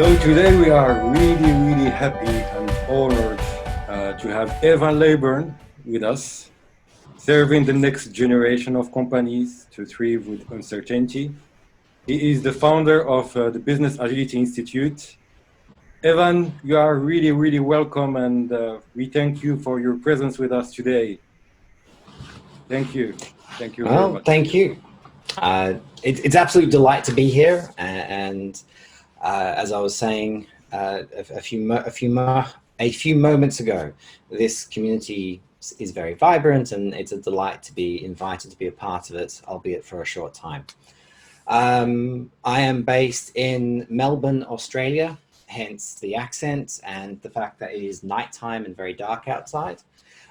So today we are really happy and honored to have Evan Leybourn with us, serving the next generation of companies to thrive with uncertainty. He is the founder of the Business Agility Institute. Evan, you are really welcome, and we thank you for your presence with us today. Thank you. Thank you very Well, much. thank you. It's absolute delight to be here. And as I was saying a few moments ago, this community is very vibrant, and it's a delight to be invited to be a part of it, albeit for a short time. I am based in Melbourne, Australia, hence the accent and the fact that it is nighttime and very dark outside.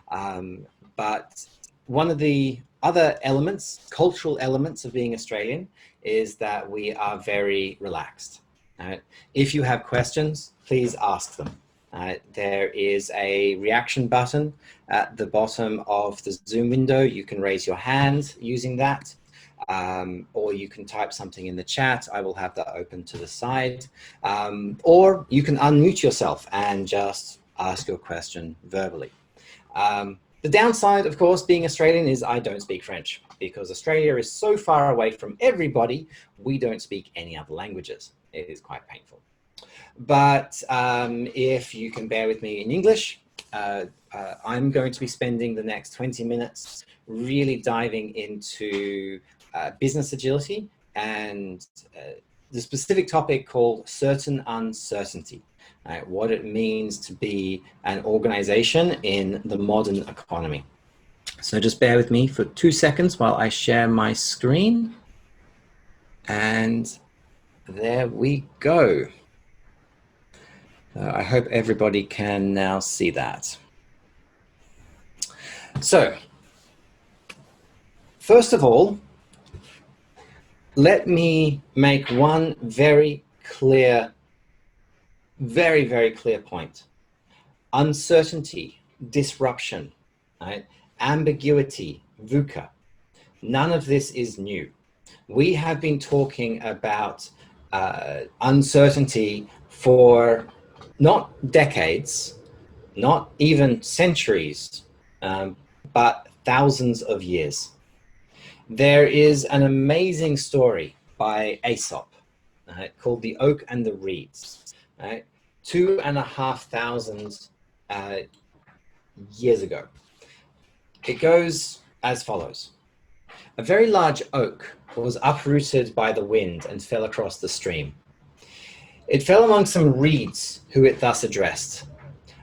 But one of the other elements, cultural elements of being Australian, is that we are very relaxed. If you have questions, please ask them. There is a reaction button at the bottom of the Zoom window. You can raise your hand using that, or you can type something in the chat. I will have that open to the side, or you can unmute yourself and just ask your question verbally. The downside, of course, being Australian is I don't speak French, because Australia is so far away from everybody, we don't speak any other languages. It is quite painful. But if you can bear with me in English, I'm going to be spending the next 20 minutes really diving into business agility and the specific topic called certain uncertainty. What it means to be an organization in the modern economy. So just bear with me for 2 seconds while I share my screen. And there we go. I hope everybody can now see that. So, first of all, let me make one very clear point. Uncertainty, disruption, right? Ambiguity, VUCA. None of this is new. We have been talking about uncertainty for not decades, not even centuries, but thousands of years. There is an amazing story by Aesop called The Oak and the Reeds. 2,500 years ago. It goes as follows. A very large oak was uprooted by the wind and fell across the stream. It fell among some reeds who it thus addressed.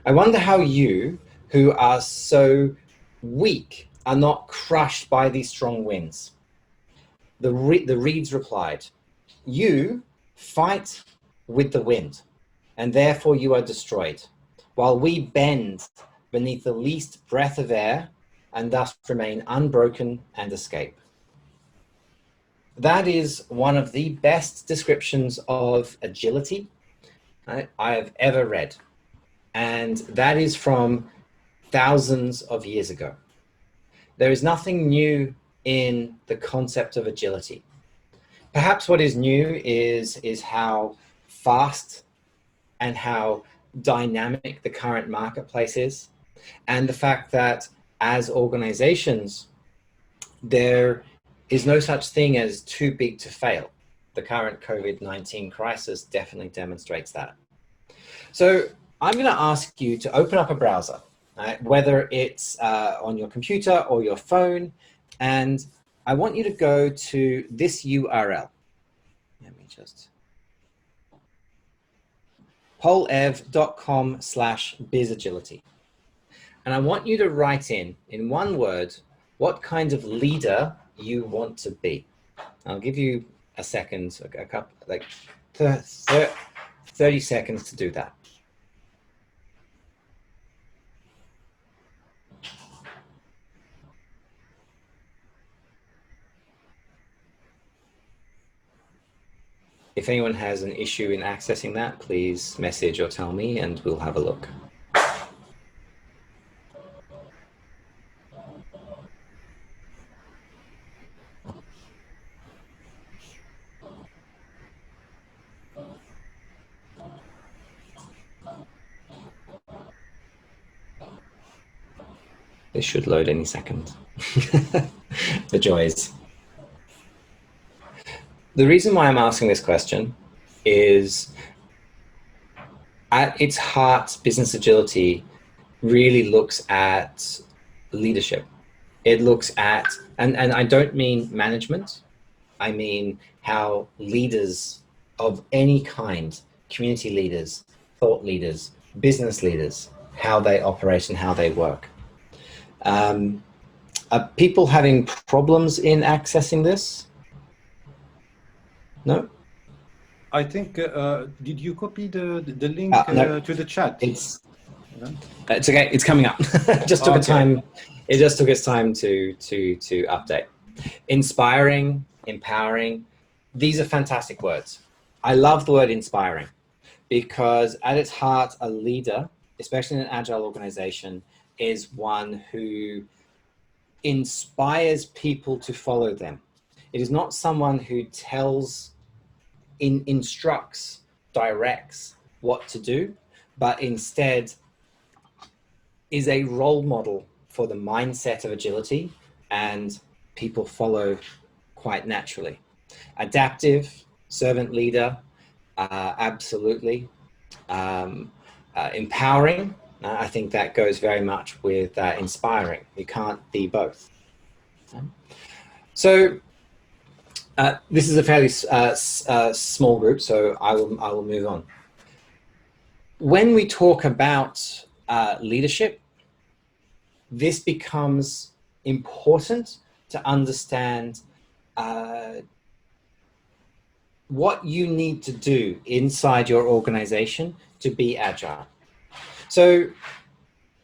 I wonder how you, who are so weak, are not crushed by these strong winds. The reeds replied, you fight with the wind, and therefore you are destroyed, while we bend beneath the least breath of air and thus remain unbroken and escape. That is one of the best descriptions of agility I have ever read. And that is from thousands of years ago. There is nothing new in the concept of agility. Perhaps what is new is how fast and how dynamic the current marketplace is, and the fact that as organizations, there is no such thing as too big to fail. The current COVID-19 crisis definitely demonstrates that. So I'm going to ask you to open up a browser, whether it's on your computer or your phone, and I want you to go to this URL. Let me just polev.com/bizagility. And I want you to write in one word, what kind of leader you want to be. I'll give you a second, a couple, like 30 seconds to do that. If anyone has an issue in accessing that, please message or tell me and we'll have a look. This should load any second. The joys. The reason why I'm asking this question is, at its heart, business agility really looks at leadership. It looks at, and I don't mean management, I mean how leaders of any kind, community leaders, thought leaders, business leaders, how they operate and how they work. Are people having problems in accessing this? No? I think, did you copy the link No, to the chat? it's okay. It's coming up. It just took a time. It just took its time to update. Inspiring, empowering. These are fantastic words. I love the word inspiring because at its heart, a leader, especially in an agile organization, is one who inspires people to follow them. It is not someone who tells, instructs, directs what to do, but instead is a role model for the mindset of agility, and people follow quite naturally. Adaptive, servant leader, absolutely. Empowering, I think that goes very much with inspiring. You can't be both. So this is a fairly small group, so I will move on. When we talk about leadership, this becomes important to understand what you need to do inside your organization to be agile. So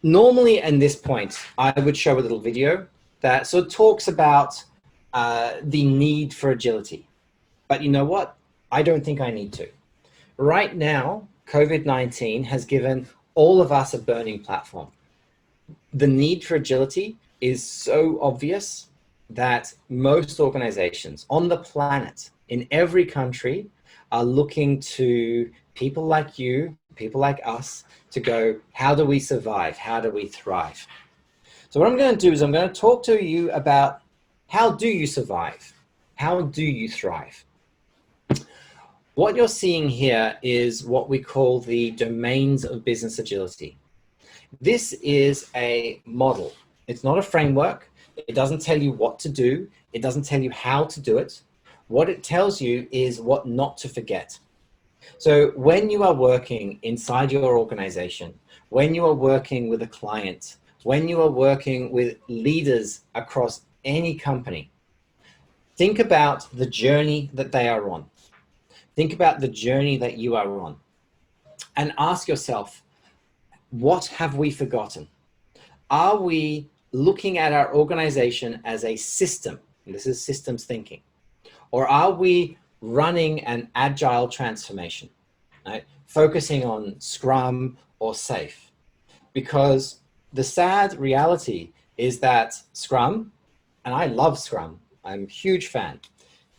normally at this point, I would show a little video that sort of talks about the need for agility. But you know what? I don't think I need to. Right now, COVID-19 has given all of us a burning platform. The need for agility is so obvious that most organizations on the planet, in every country, are looking to people like you, people like us, to go, how do we survive? How do we thrive? So what I'm going to do is I'm going to talk to you about how do you survive? How do you thrive? What you're seeing here is what we call the domains of business agility. This is a model. It's not a framework. It doesn't tell you what to do. It doesn't tell you how to do it. What it tells you is what not to forget. So when you are working inside your organization, when you are working with a client, when you are working with leaders across any company, think about the journey that they are on. Think about the journey that you are on and ask yourself, what have we forgotten? Are we looking at our organization as a system? This is systems thinking. Or are we running an agile transformation, right? Focusing on Scrum or SAFe? Because the sad reality is that Scrum, and I love Scrum, I'm a huge fan,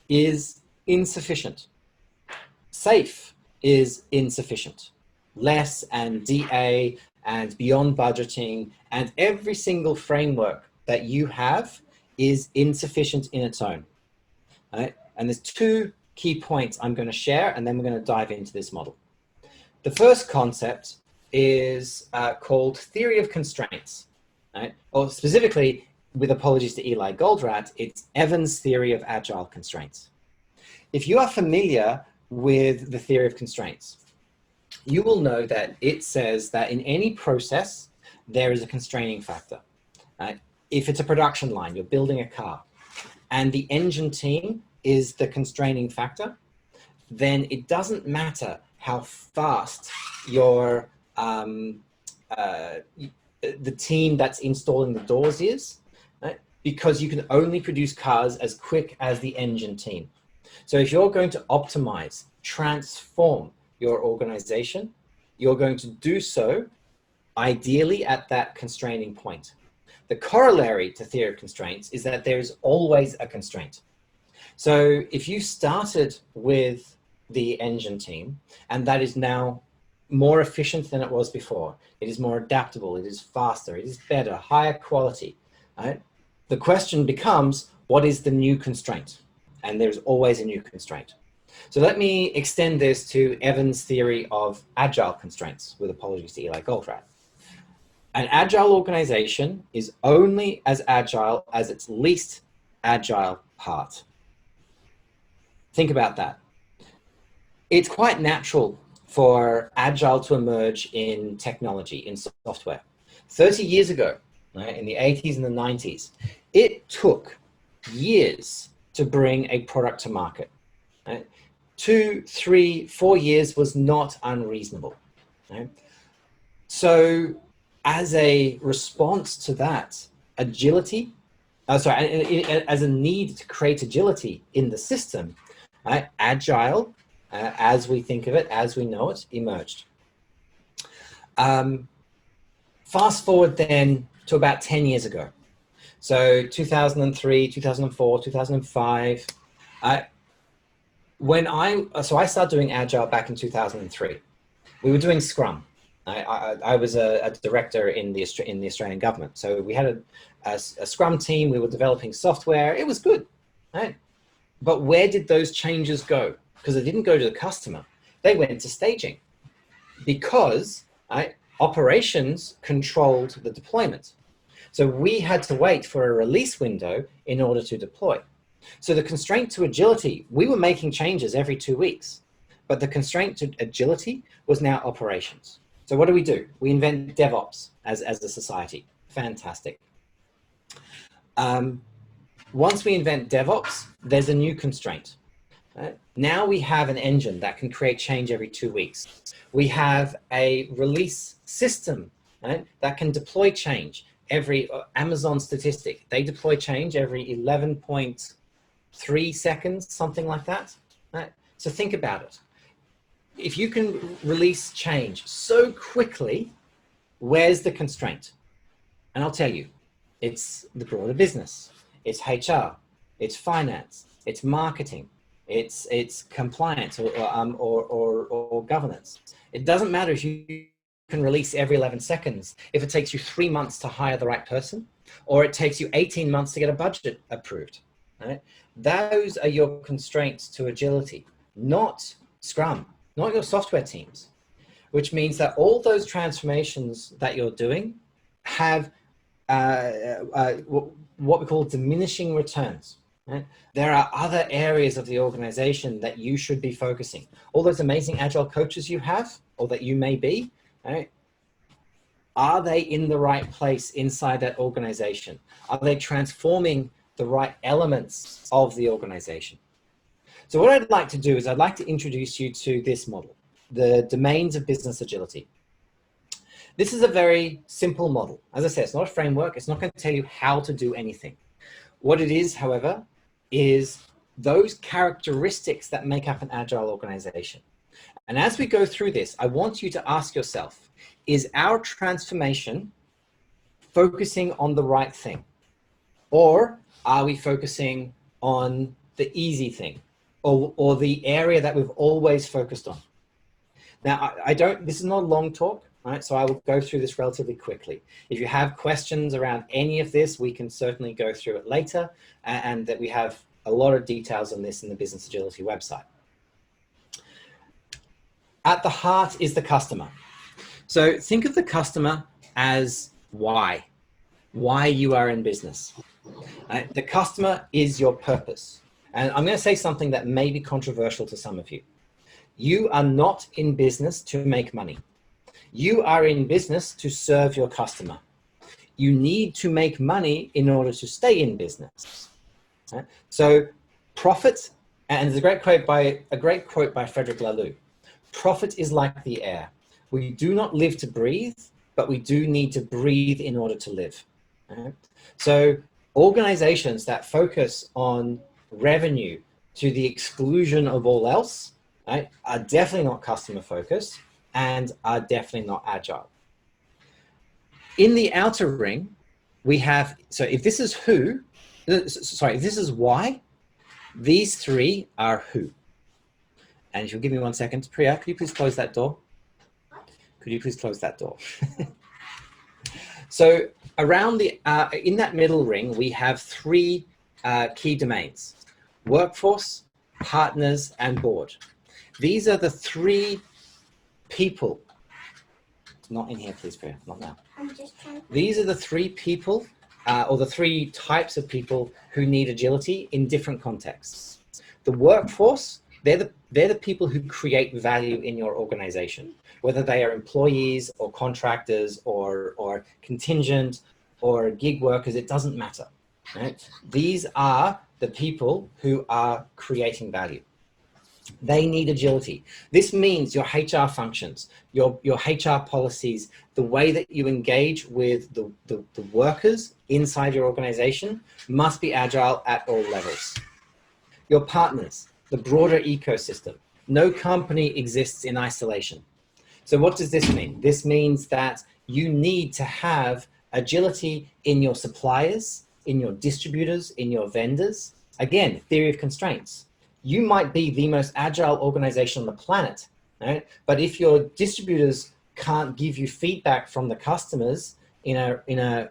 is insufficient. SAFe is insufficient. Less and DA and beyond budgeting and every single framework that you have is insufficient in its own. Right? And there's two key points I'm going to share, and then we're going to dive into this model. The first concept is called theory of constraints, right? Or specifically, with apologies to Eli Goldratt, it's Evans' theory of agile constraints. If you are familiar with the theory of constraints, you will know that it says that in any process, there is a constraining factor. Right? If it's a production line, you're building a car, and the engine team is the constraining factor, then it doesn't matter how fast your the team that's installing the doors is, right? Because you can only produce cars as quick as the engine team. So if you're going to optimize, transform your organization, you're going to do so ideally at that constraining point. The corollary to theory of constraints is that there is always a constraint. So if you started with the engine team, and that is now more efficient than it was before. It is more adaptable. It is faster. It is better, higher quality. Right? The question becomes, what is the new constraint? And there's always a new constraint. So let me extend this to Evan's theory of agile constraints, with apologies to Eli Goldratt. An agile organization is only as agile as its least agile part. Think about that. It's quite natural for agile to emerge in technology, in software. 30 years ago, right, in the 80s and the 90s, it took years to bring a product to market. Right? 2, 3, 4 years was not unreasonable. Right? So as a response to that, agility, as a need to create agility in the system, right, agile, as we think of it, as we know it, emerged. Fast forward then to about 10 years ago. So 2003, 2004, 2005, I started doing agile back in 2003. We were doing Scrum. I was a director in the Australian government. So we had a Scrum team. We were developing software. It was good, right? But where did those changes go? Because they didn't go to the customer. They went to staging because operations controlled the deployment. So we had to wait for a release window in order to deploy. So the constraint to agility, we were making changes every 2 weeks, but the constraint to agility was now operations. So what do? We invent DevOps as a society. Fantastic. Once we invent DevOps, there's a new constraint. Now we have an engine that can create change every 2 weeks. We have a release system that can deploy change. Every Amazon statistic, they deploy change every 11.3 seconds, something like that. So think about it. If you can release change so quickly, where's the constraint? And I'll tell you, it's the broader business. It's HR, it's finance, it's marketing, it's compliance or governance. It doesn't matter if you can release every 11 seconds, if it takes you 3 months to hire the right person, or it takes you 18 months to get a budget approved. Right? Those are your constraints to agility, not Scrum, not your software teams, which means that all those transformations that you're doing have what we call diminishing returns. Right? There are other areas of the organization that you should be focusing. All those amazing agile coaches you have, or that you may be, right? Are they in the right place inside that organization? Are they transforming the right elements of the organization? So what I'd like to do is I'd like to introduce you to this model, the domains of business agility. This is a very simple model. As I said, it's not a framework. It's not going to tell you how to do anything. What it is, however, is those characteristics that make up an agile organization. And as we go through this, I want you to ask yourself, is our transformation focusing on the right thing? Or are we focusing on the easy thing or the area that we've always focused on? Now, this is not a long talk, right? So I will go through this relatively quickly. If you have questions around any of this, we can certainly go through it later, and that we have a lot of details on this in the Business Agility website. At the heart is the customer. So think of the customer as why you are in business. The customer is your purpose. And I'm going to say something that may be controversial to some of you. You are not in business to make money. You are in business to serve your customer. You need to make money in order to stay in business. So profit, and there's a great quote by Frederick Laloux. Profit is like the air. We do not live to breathe, but we do need to breathe in order to live. So organizations that focus on revenue to the exclusion of all else, right, are definitely not customer focused and are definitely not agile. In the outer ring, we have, so if this is if this is why, these three are who. And if you'll give me 1 second, Priya, could you please close that door? Could you please close that door? So around the, in that middle ring, we have three key domains: workforce, partners, and board. These are the three people. Not in here, please, Priya, not now. These are the three people, or the three types of people who need agility in different contexts. The workforce, they're the people who create value in your organization, whether they are employees or contractors or contingent or gig workers, it doesn't matter. Right? These are the people who are creating value. They need agility. This means your HR functions, your HR policies, the way that you engage with the workers inside your organization must be agile at all levels. Your partners, the broader ecosystem. No company exists in isolation. So what does this mean? This means that you need to have agility in your suppliers, in your distributors, in your vendors. Again, theory of constraints. You might be the most agile organization on the planet, right? But if your distributors can't give you feedback from the customers in a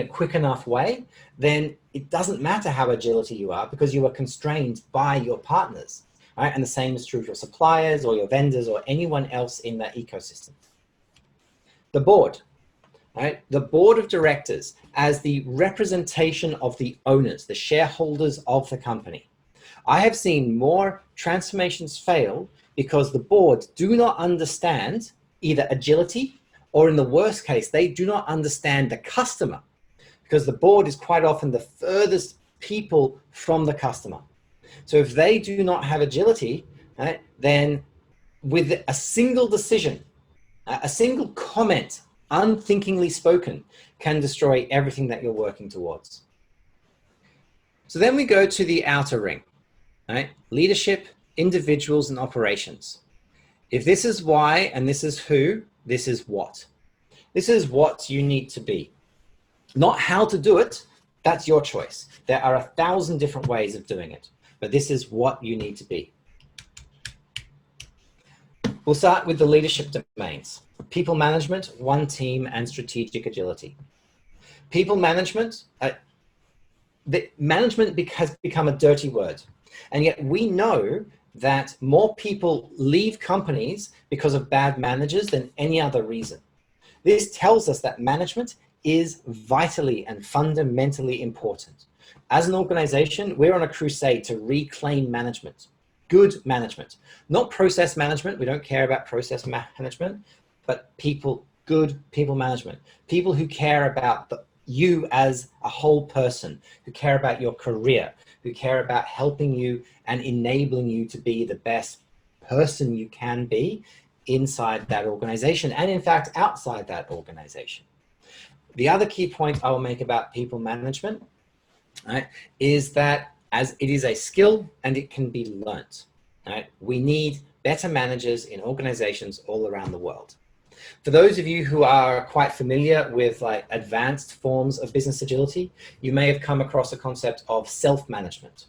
quick enough way, then it doesn't matter how agility you are because you are constrained by your partners, right? And the same is true of your suppliers or your vendors or anyone else in that ecosystem. The board, right? The board of directors as the representation of the owners, the shareholders of the company. I have seen more transformations fail because the board do not understand either agility or, in the worst case, they do not understand the customer, because the board is quite often the furthest people from the customer. So if they do not have agility, right, then with a single decision, a single comment, unthinkingly spoken, can destroy everything that you're working towards. So then we go to the outer ring. Right? Leadership, individuals, and operations. If this is why and this is who, this is what. This is what you need to be. Not how to do it, that's your choice. There are 1,000 different ways of doing it, but this is what you need to be. We'll start with the leadership domains: people management, one team, and strategic agility. People management, management has become a dirty word. And yet we know that more people leave companies because of bad managers than any other reason. This tells us that management is vitally and fundamentally important. As an organization, we're on a crusade to reclaim management, good management, not process management. We don't care about process management, but people, good people management, people who care about you as a whole person, who care about your career, who care about helping you and enabling you to be the best person you can be inside that organization and, in fact, outside that organization. The other key point I will make about people management, right, is that as it is a skill and it can be learnt. Right? We need better managers in organizations all around the world. For those of you who are quite familiar with like advanced forms of business agility, you may have come across a concept of self-management.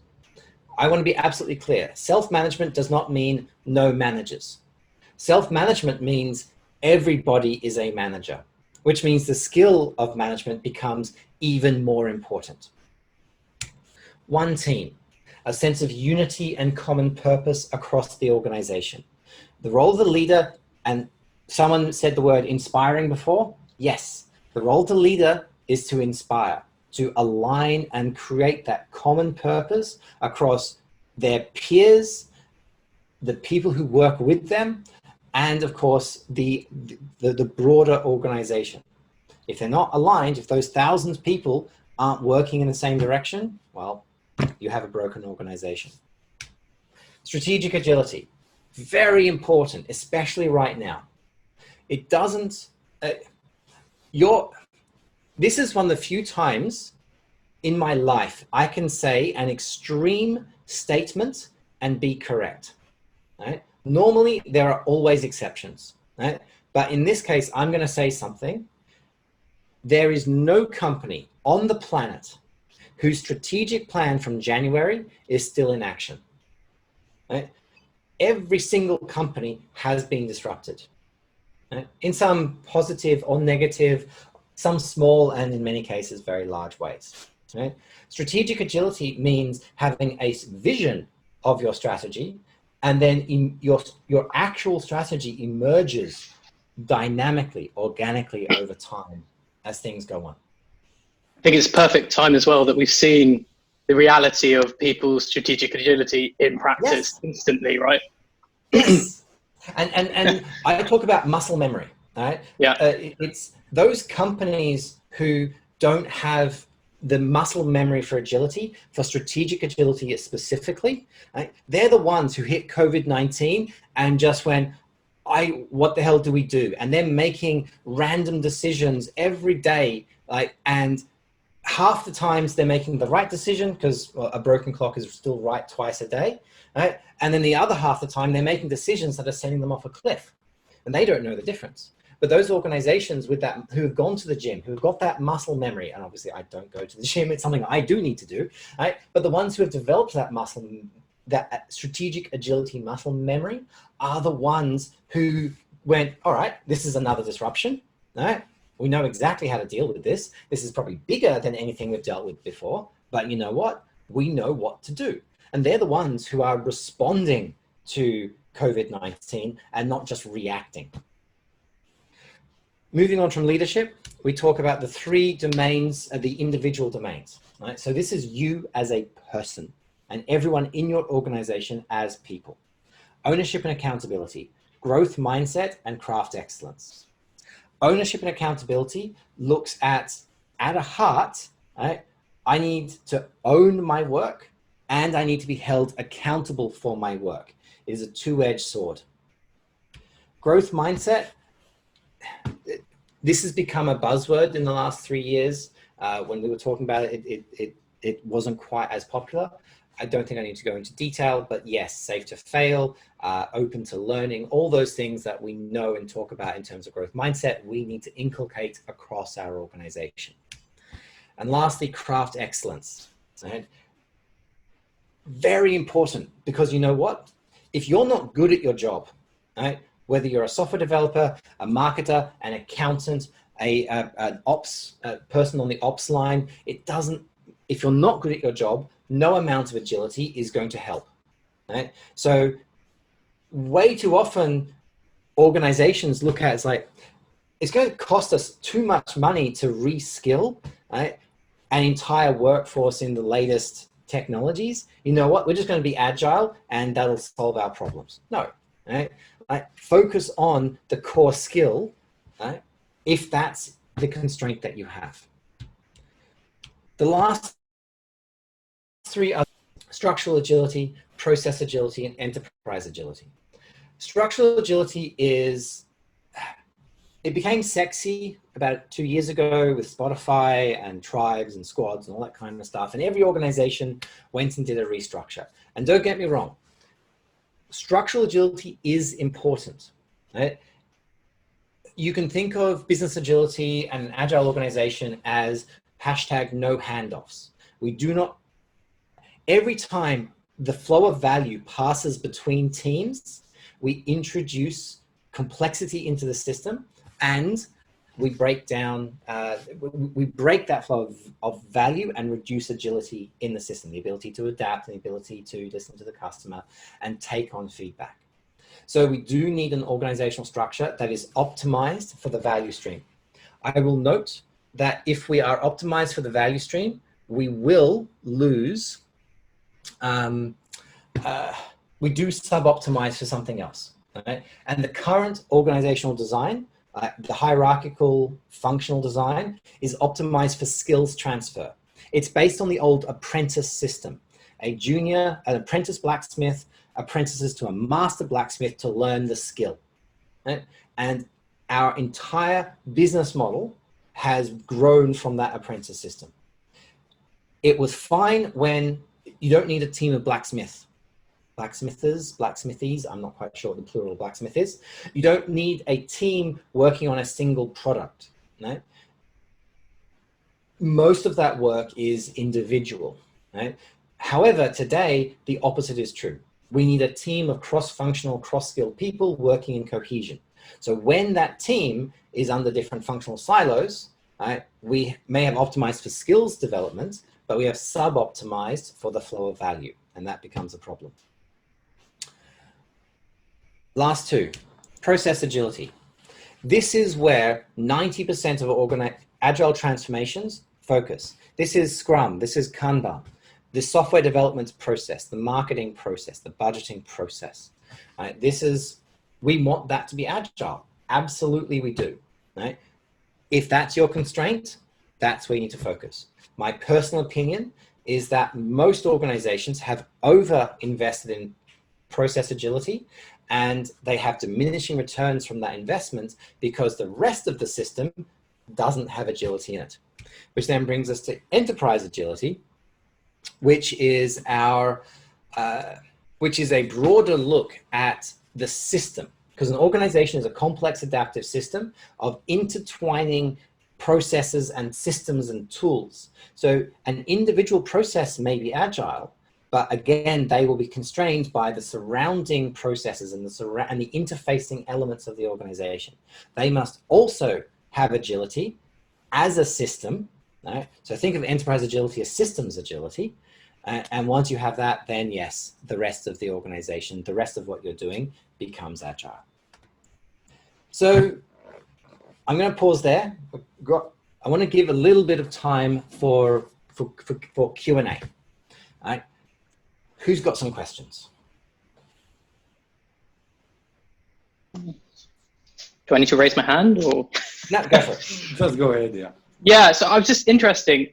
I want to be absolutely clear. Self-management does not mean no managers. Self-management means everybody is a manager, which means the skill of management becomes even more important. One team, a sense of unity and common purpose across the organization. The role of the leader, and someone said the word inspiring before. Yes, the role of the leader is to inspire, to align and create that common purpose across their peers, the people who work with them, and of course, the broader organization. If they're not aligned, if those thousands of people aren't working in the same direction, well, you have a broken organization. Strategic agility, very important, especially right now. It doesn't, this is one of the few times in my life I can say an extreme statement and be correct, right? Normally, there are always exceptions, right? But in this case, I'm going to say something. There is no company on the planet whose strategic plan from January is still in action, right? Every single company has been disrupted. right? In some positive or negative, some small and in many cases very large ways. Right? Strategic agility means having a vision of your strategy, and then your actual strategy emerges dynamically, organically over time as things go on. I think it's perfect time as well that we've seen the reality of people's strategic agility in practice instantly, right? Yes. And I talk about muscle memory, right? Yeah. It's those companies who don't have the muscle memory for agility, for strategic agility specifically, right? They're the ones who hit COVID-19 and just went, what the hell do we do? And they're making random decisions every day, like, and half the times they're making the right decision because a broken clock is still right twice a day, right? And then the other half the time they're making decisions that are sending them off a cliff, and they don't know the difference. But those organizations with that, who have gone to the gym, who've got that muscle memory, and obviously I don't go to the gym, it's something I do need to do, right? But the ones who have developed that muscle, that strategic agility muscle memory, are the ones who went, all right, this is another disruption, right? We know exactly how to deal with this. This is probably bigger than anything we've dealt with before, but you know what? We know what to do. And they're the ones who are responding to COVID-19 and not just reacting. Moving on from leadership, we talk about the three domains, the individual domains, right? So this is you as a person and everyone in your organization as people. Ownership and accountability, growth mindset, and craft excellence. Ownership and accountability looks at a heart, right? I need to own my work and I need to be held accountable for my work. It is a two-edged sword. Growth mindset, this has become a buzzword in the last 3 years. When we were talking about it, it wasn't quite as popular. I don't think I need to go into detail, but yes, safe to fail, open to learning, all those things that we know and talk about in terms of growth mindset, we need to inculcate across our organization. And lastly, craft excellence. Right? Very important, because you know what? If you're not good at your job, right? Whether you're a software developer, a marketer, an accountant, an ops person on the ops line, if you're not good at your job, no amount of agility is going to help, right? So way too often organizations look at it as like, it's going to cost us too much money to reskill, right, an entire workforce in the latest technologies. You know what? We're just going to be agile and that'll solve our problems. No, right? Focus on the core skill, right, if that's the constraint that you have. The last three are structural agility, process agility, and enterprise agility. Structural agility it became sexy about 2 years ago with Spotify and tribes and squads and all that kind of stuff. And every organization went and did a restructure. And don't get me wrong, structural agility is important, right? You can think of business agility and an agile organization as hashtag no handoffs. We do not, every time the flow of value passes between teams, we introduce complexity into the system and we break down, we break that flow of value and reduce agility in the system, the ability to adapt and the ability to listen to the customer and take on feedback. So we do need an organizational structure that is optimized for the value stream. I will note that if we are optimized for the value stream, we will lose, we do sub-optimize for something else. Right? And the current organizational design, the hierarchical functional design, is optimized for skills transfer. It's based on the old apprentice system. An apprentice blacksmith apprentices to a master blacksmith to learn the skill. Right? And our entire business model has grown from that apprentice system. It was fine when you don't need a team of blacksmithies, I'm not quite sure what the plural blacksmith is. You don't need a team working on a single product. Right? Most of that work is individual. Right? However, today, the opposite is true. We need a team of cross-functional, cross-skilled people working in cohesion. So when that team is under different functional silos, right, we may have optimized for skills development, but we have sub-optimized for the flow of value, and that becomes a problem. Last two, process agility. This is where 90% of agile transformations focus. This is Scrum, this is Kanban, the software development process, the marketing process, the budgeting process. Right? We want that to be agile. Absolutely we do. Right? If that's your constraint, that's where you need to focus. My personal opinion is that most organizations have over-invested in process agility, and they have diminishing returns from that investment because the rest of the system doesn't have agility in it. Which then brings us to enterprise agility, which is a broader look at the system. Because an organization is a complex adaptive system of intertwining processes and systems and tools. So an individual process may be agile, but again, they will be constrained by the surrounding processes and the interfacing elements of the organization. They must also have agility as a system. Right? So think of enterprise agility as systems agility. And once you have that, then yes, the rest of the organization, the rest of what you're doing becomes agile. So I'm going to pause there. I want to give a little bit of time for Q&A. All right. Who's got some questions? Do I need to raise my hand or? No, go for it. Just go ahead, yeah. Yeah, so I was just interesting.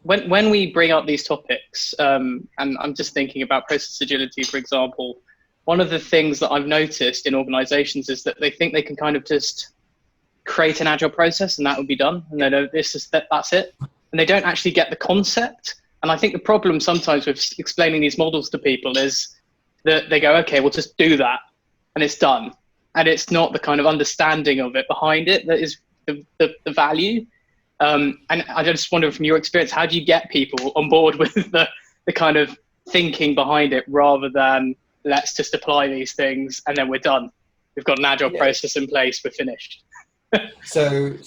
When we bring up these topics, and I'm just thinking about process agility, for example, one of the things that I've noticed in organizations is that they think they can kind of just create an agile process and that would be done. And they know that's it. And they don't actually get the concept. And I think the problem sometimes with explaining these models to people is that they go, okay, we'll just do that and it's done. And it's not the kind of understanding of it behind it that is the value. And I just wonder from your experience, how do you get people on board with the kind of thinking behind it rather than let's just apply these things and then we're done. We've got an agile process in place, we're finished. So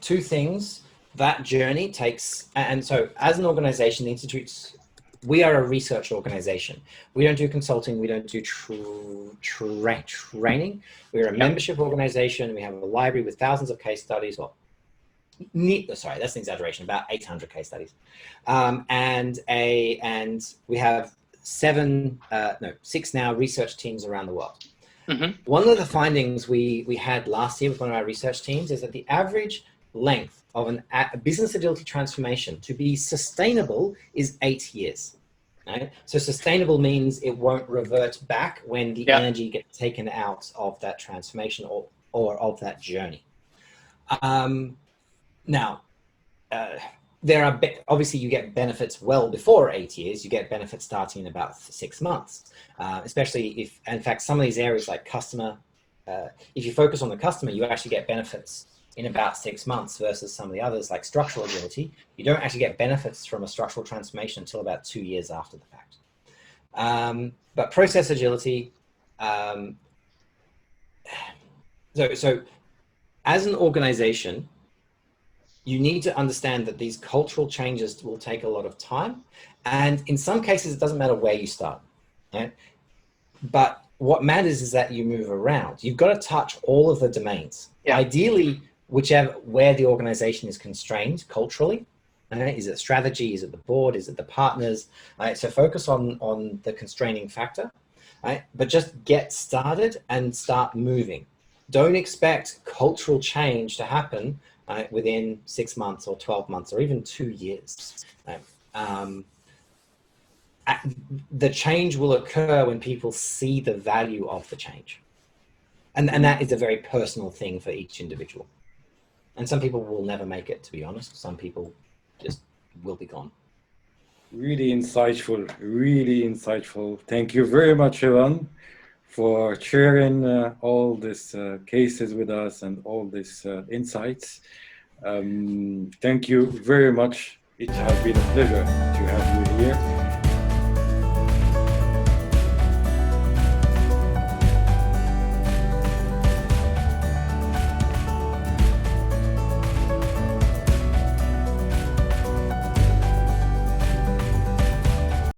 two things. That journey takes, and so as an organization, the Institutes, we are a research organization. We don't do consulting, we don't do training. We're a membership organization. We have a library with thousands of case studies, sorry, that's an exaggeration, about 800 case studies. And we have 6 now research teams around the world. Mm-hmm. One of the findings we had last year with one of our research teams is that the average length of a business agility transformation to be sustainable is 8 years. Right? So sustainable means it won't revert back when the energy gets taken out of that transformation or of that journey. Now, there are obviously you get benefits well before 8 years. You get benefits starting in about 6 months, especially if, in fact, some of these areas like customer, if you focus on the customer, you actually get benefits in about 6 months versus some of the others like structural agility. You don't actually get benefits from a structural transformation until about 2 years after the fact. But process agility, so as an organization, you need to understand that these cultural changes will take a lot of time. And in some cases, it doesn't matter where you start. Right? But what matters is that you move around. You've got to touch all of the domains. Yeah. Ideally, where the organization is constrained culturally. Right? Is it strategy? Is it the board? Is it the partners? Right? So focus on the constraining factor. Right? But just get started and start moving. Don't expect cultural change to happen within 6 months or 12 months or even 2 years. The change will occur when people see the value of the change. And that is a very personal thing for each individual. And some people will never make it, to be honest. Some people just will be gone. Really insightful, really insightful. Thank you very much, Evan, for sharing all these cases with us and all these insights. Thank you very much. It has been a pleasure to have you here.